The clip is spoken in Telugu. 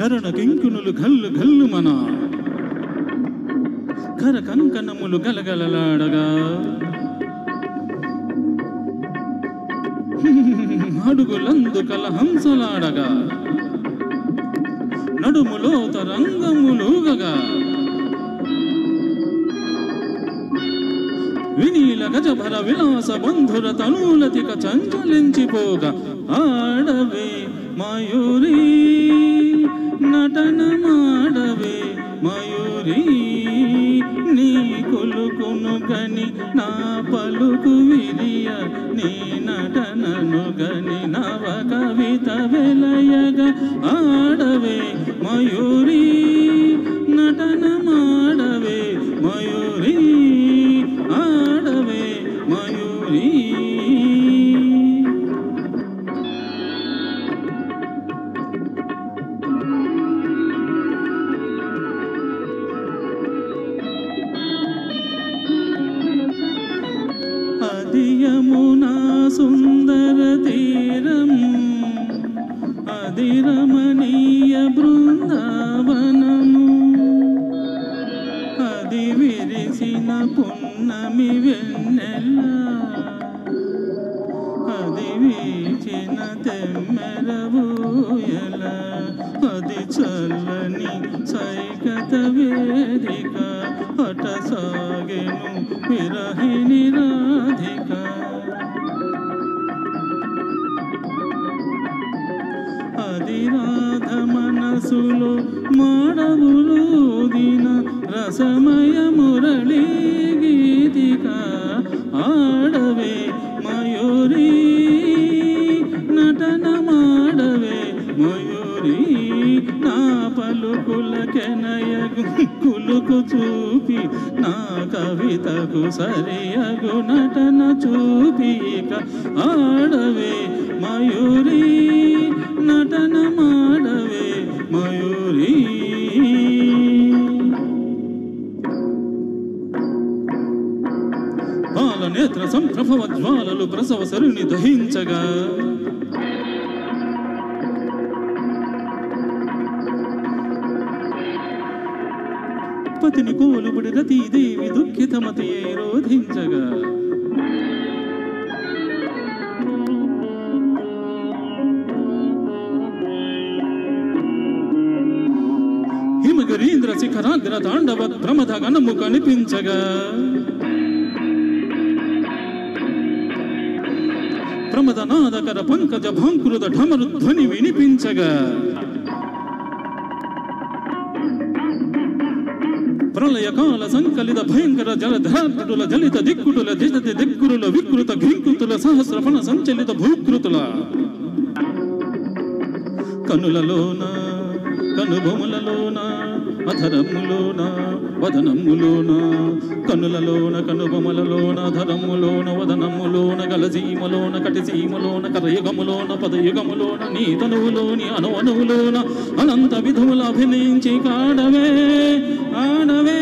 చరణ కింకునులు గల్లు గల్లు మన కర కంకణములు గలగలలాడగా అడుగులందు కలహంసలాడగా నడుములో తరంగములుగగా వినీల గజభర విలాస బంధుర తనూలతిక చంచలించిపోగా ఆడవే మయూరి నటన మాడవే మయూరి నీ కొలుకును గని నా పలుకు విరియ నీ నటనను గని నవ కవిత వెలయగా ఆడవే మయూరి నటన మాడవే మయూరి ఆడవే మయూరి యమునా సుందర తీరం అది రమణీయ బృందావనము అది విరిసిన పున్నమి వెన్నెల అది వీచిన తెమ్మెరవూయల అది చల్లని సైకత వేదిక అట సాగెను విరహిణి రాధిక అది రాధ మనసులో మాడవులూదిన రసమయ మురళీ గీతిక ఆడవే మయూరి నటన మాడవే మయూరి నా పలుకుల కెనయగు కులుకు చూపి నా కవితకు సరియగు నటన చూపిక ఆడవే మయూరి నటన మాడవే మయూరి పాలనేత్ర సంప్రభవ జ్వాలలు ప్రసవ సరుని దహించగా పతిని కోలుబడి రతీదేవి దుఃఖితమతి రోధించగా హిమగిరీంద్ర శిఖరాగ్ర తాండవ ప్రమద గణము కనిపించగా ప్రమదనాదకర పంకజ భాంకృత ఢమరు ధ్వని వినిపించగా ప్రళయకాల సంకలిత భయంకర జలధార్తుల జలిత దిక్కుటుల దిశతి దిక్కురుల వికృత ఘీకృతుల సహస్రఫణ సంచలిత భూకృతుల కనులలోన కనుబొములలోన అధరములోన వదనములోన కనులలోన కనుబొమలలోన అధరములోన వదనములోన గలసీమలోన కటిసీమలోన కరయుగములోన పదయుగములోన నీ తనువులోని అణువులోన అనంత విధముల అభినయించి కాడవే ఆడవే